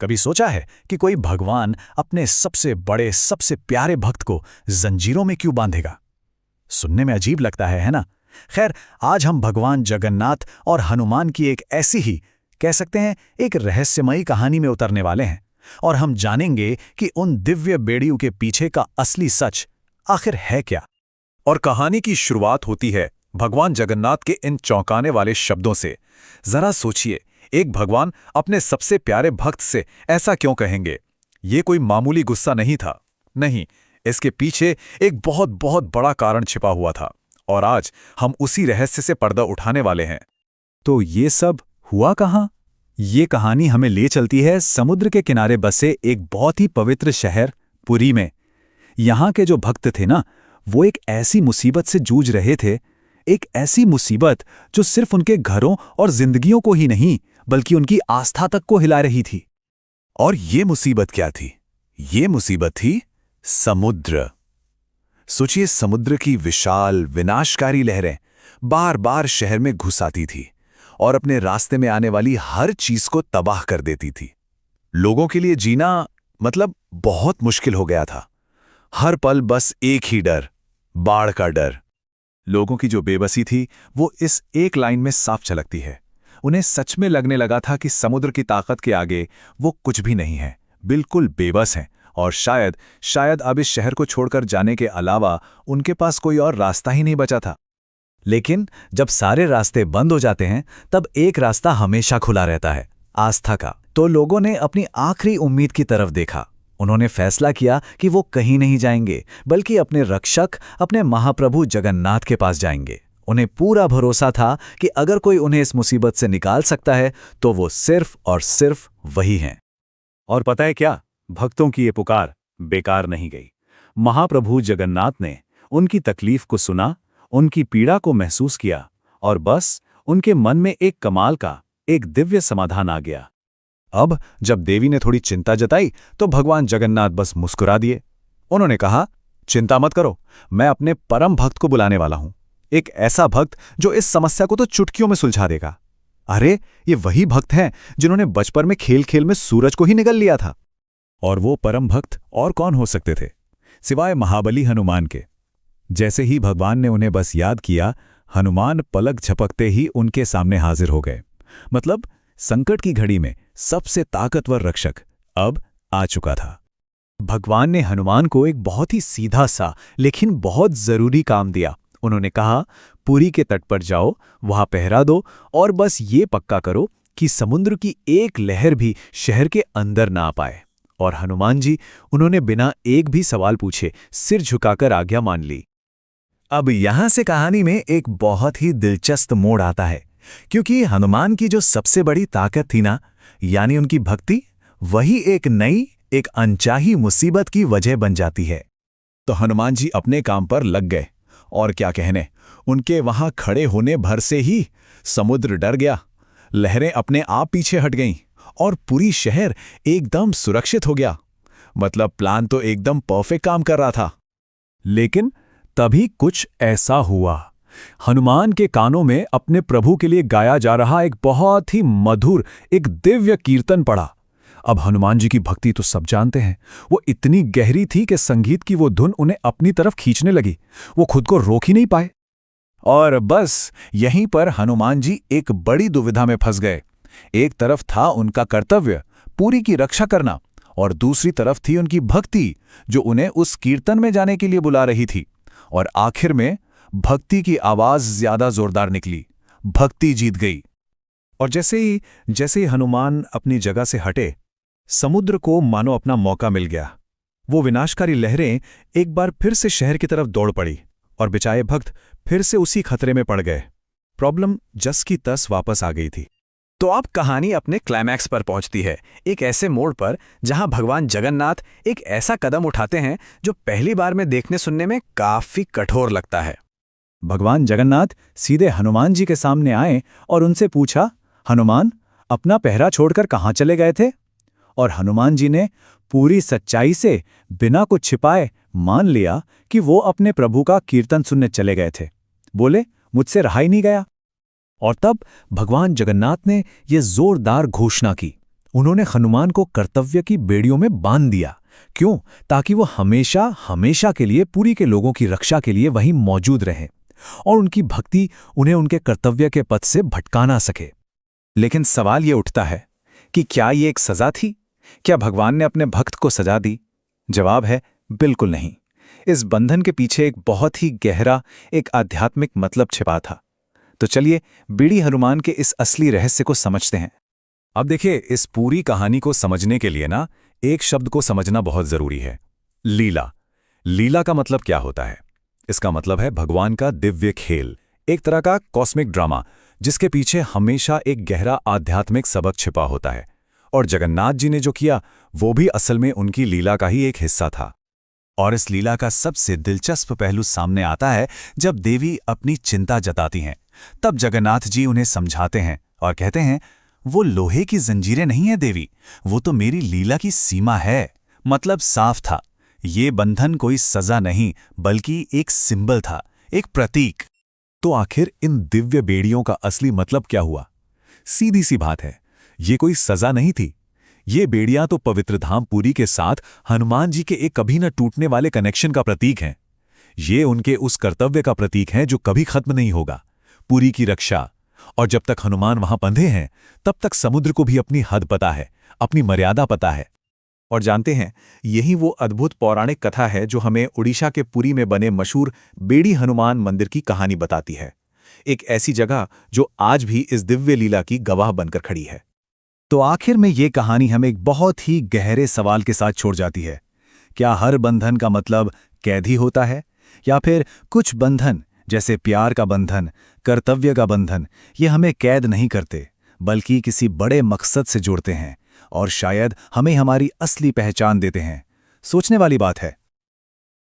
कभी सोचा है कि कोई भगवान अपने सबसे बड़े सबसे प्यारे भक्त को जंजीरों में क्यों बांधेगा? सुनने में अजीब लगता है ना? खैर, आज हम भगवान जगन्नाथ और हनुमान की एक ऐसी ही, कह सकते हैं, एक रहस्यमयी कहानी में उतरने वाले हैं और हम जानेंगे कि उन दिव्य बेड़ियों के पीछे का असली सच आखिर है क्या। और कहानी की शुरुआत होती है भगवान जगन्नाथ के इन चौंकाने वाले शब्दों से। जरा सोचिए, एक भगवान अपने सबसे प्यारे भक्त से ऐसा क्यों कहेंगे? ये कोई मामूली गुस्सा नहीं था। नहीं, इसके पीछे एक बहुत बहुत बड़ा कारण छिपा हुआ था और आज हम उसी रहस्य से पर्दा उठाने वाले हैं। तो ये सब हुआ कहाँ? ये कहानी हमें ले चलती है समुद्र के किनारे बसे एक बहुत ही पवित्र शहर पुरी में। यहाँ के जो भक्त थे ना, वो एक ऐसी मुसीबत से जूझ रहे थे, एक ऐसी मुसीबत जो सिर्फ उनके घरों और जिंदगियों को ही नहीं बल्कि उनकी आस्था तक को हिला रही थी। और ये मुसीबत क्या थी? ये मुसीबत थी समुद्र। सोचिए, समुद्र की विशाल विनाशकारी लहरें बार बार शहर में घुस आती थी और अपने रास्ते में आने वाली हर चीज को तबाह कर देती थी। लोगों के लिए जीना मतलब बहुत मुश्किल हो गया था। हर पल बस एक ही डर, बाढ़ का डर। लोगों की जो बेबसी थी वो इस एक लाइन में साफ झलकती है। उन्हें सच में लगने लगा था कि समुद्र की ताकत के आगे वो कुछ भी नहीं है, बिल्कुल बेबस हैं और शायद अब इस शहर को छोड़कर जाने के अलावा उनके पास कोई और रास्ता ही नहीं बचा था। लेकिन जब सारे रास्ते बंद हो जाते हैं तब एक रास्ता हमेशा खुला रहता है, आस्था का। तो लोगों ने अपनी आखिरी उम्मीद की तरफ देखा। उन्होंने फैसला किया कि वो कहीं नहीं जाएंगे बल्कि अपने रक्षक, अपने महाप्रभु जगन्नाथ के पास जाएंगे। उन्हें पूरा भरोसा था कि अगर कोई उन्हें इस मुसीबत से निकाल सकता है तो वो सिर्फ और सिर्फ वही हैं। और पता है क्या? भक्तों की ये पुकार बेकार नहीं गई। महाप्रभु जगन्नाथ ने उनकी तकलीफ को सुना, उनकी पीड़ा को महसूस किया और बस उनके मन में एक कमाल का, एक दिव्य समाधान आ गया। अब जब देवी ने थोड़ी चिंता जताई तो भगवान जगन्नाथ बस मुस्कुरा दिए। उन्होंने कहा, चिंता मत करो, मैं अपने परम भक्त को बुलाने वाला हूं। एक ऐसा भक्त जो इस समस्या को तो चुटकियों में सुलझा देगा। अरे, ये वही भक्त हैं जिन्होंने बचपन में खेल खेल में सूरज को ही निगल लिया था। और वो परम भक्त और कौन हो सकते थे सिवाय महाबली हनुमान के। जैसे ही भगवान ने उन्हें बस याद किया, हनुमान पलक झपकते ही उनके सामने हाजिर हो गए। मतलब संकट की घड़ी में सबसे ताकतवर रक्षक अब आ चुका था। भगवान ने हनुमान को एक बहुत ही सीधा सा लेकिन बहुत जरूरी काम दिया। उन्होंने कहा, पुरी के तट पर जाओ, वहां पहरा दो और बस ये पक्का करो कि समुद्र की एक लहर भी शहर के अंदर ना आ पाए। और हनुमान जी, उन्होंने बिना एक भी सवाल पूछे सिर झुकाकर आज्ञा मान ली। अब यहां से कहानी में एक बहुत ही दिलचस्प मोड़ आता है, क्योंकि हनुमान की जो सबसे बड़ी ताकत थी ना, यानी उनकी भक्ति, वही एक नई, एक अनचाही मुसीबत की वजह बन जाती है। तो हनुमान जी अपने काम पर लग गए और क्या कहने, उनके वहां खड़े होने भर से ही समुद्र डर गया, लहरें अपने आप पीछे हट गईं और पूरी शहर एकदम सुरक्षित हो गया। मतलब प्लान तो एकदम परफेक्ट काम कर रहा था। लेकिन तभी कुछ ऐसा हुआ। हनुमान के कानों में अपने प्रभु के लिए गाया जा रहा एक बहुत ही मधुर, एक दिव्य कीर्तन पड़ा। अब हनुमान जी की भक्ति तो सब जानते हैं, वो इतनी गहरी थी कि संगीत की वो धुन उन्हें अपनी तरफ खींचने लगी। वो खुद को रोक ही नहीं पाए। और बस यहीं पर हनुमान जी एक बड़ी दुविधा में फंस गए। एक तरफ था उनका कर्तव्य, पूरी की रक्षा करना, और दूसरी तरफ थी उनकी भक्ति, जो उन्हें उस कीर्तन में जाने के लिए बुला रही थी। और आखिर में भक्ति की आवाज ज्यादा जोरदार निकली, भक्ति जीत गई। और जैसे ही हनुमान अपनी जगह से हटे, समुद्र को मानो अपना मौका मिल गया। वो विनाशकारी लहरें एक बार फिर से शहर की तरफ दौड़ पड़ी और बेचारे भक्त फिर से उसी खतरे में पड़ गए। प्रॉब्लम जस की तस वापस आ गई थी। तो अब कहानी अपने क्लाइमैक्स पर पहुंचती है, एक ऐसे मोड़ पर जहां भगवान जगन्नाथ एक ऐसा कदम उठाते हैं जो पहली बार में देखने सुनने में काफी कठोर लगता है। भगवान जगन्नाथ सीधे हनुमान जी के सामने आए और उनसे पूछा, हनुमान, अपना पहरा छोड़कर कहाँ चले गए थे? और हनुमान जी ने पूरी सच्चाई से, बिना कुछ छिपाए, मान लिया कि वो अपने प्रभु का कीर्तन सुनने चले गए थे। बोले, मुझसे रहा ही नहीं गया। और तब भगवान जगन्नाथ ने ये जोरदार घोषणा की। उन्होंने हनुमान को कर्तव्य की बेड़ियों में बांध दिया। क्यों? ताकि वो हमेशा हमेशा के लिए पुरी के लोगों की रक्षा के लिए वहीं मौजूद रहें और उनकी भक्ति उन्हें उनके कर्तव्य के पथ से भटका ना सके। लेकिन सवाल ये उठता है कि क्या ये एक सजा थी? क्या भगवान ने अपने भक्त को सजा दी? जवाब है बिल्कुल नहीं। इस बंधन के पीछे एक बहुत ही गहरा, एक आध्यात्मिक मतलब छिपा था। तो चलिए बीड़ी हनुमान के इस असली रहस्य को समझते हैं। अब देखिए, इस पूरी कहानी को समझने के लिए ना एक शब्द को समझना बहुत जरूरी है, लीला। लीला का मतलब क्या होता है? इसका मतलब है भगवान का दिव्य खेल, एक तरह का कॉस्मिक ड्रामा जिसके पीछे हमेशा एक गहरा आध्यात्मिक सबक छिपा होता है। और जगन्नाथ जी ने जो किया वो भी असल में उनकी लीला का ही एक हिस्सा था। और इस लीला का सबसे दिलचस्प पहलू सामने आता है जब देवी अपनी चिंता जताती हैं। तब जगन्नाथ जी उन्हें समझाते हैं और कहते हैं, वो लोहे की जंजीरें नहीं है देवी, वो तो मेरी लीला की सीमा है। मतलब साफ था, ये बंधन कोई सजा नहीं बल्कि एक सिंबल था, एक प्रतीक। तो आखिर इन दिव्य बेड़ियों का असली मतलब क्या हुआ? सीधी सी बात है, ये कोई सजा नहीं थी। ये बेड़ियां तो पवित्र धाम पुरी के साथ हनुमान जी के एक कभी न टूटने वाले कनेक्शन का प्रतीक हैं। ये उनके उस कर्तव्य का प्रतीक हैं जो कभी खत्म नहीं होगा, पुरी की रक्षा। और जब तक हनुमान वहां बंधे हैं तब तक समुद्र को भी अपनी हद पता है, अपनी मर्यादा पता है। और जानते हैं, यही वो अद्भुत पौराणिक कथा है जो हमें उड़ीसा के पुरी में बने मशहूर बेड़ी हनुमान मंदिर की कहानी बताती है। एक ऐसी जगह जो आज भी इस दिव्य लीला की गवाह बनकर खड़ी है। तो आखिर में ये कहानी हमें एक बहुत ही गहरे सवाल के साथ छोड़ जाती है। क्या हर बंधन का मतलब कैद ही होता है, या फिर कुछ बंधन जैसे प्यार का बंधन, कर्तव्य का बंधन, ये हमें कैद नहीं करते बल्कि किसी बड़े मकसद से जोड़ते हैं और शायद हमें हमारी असली पहचान देते हैं? सोचने वाली बात है।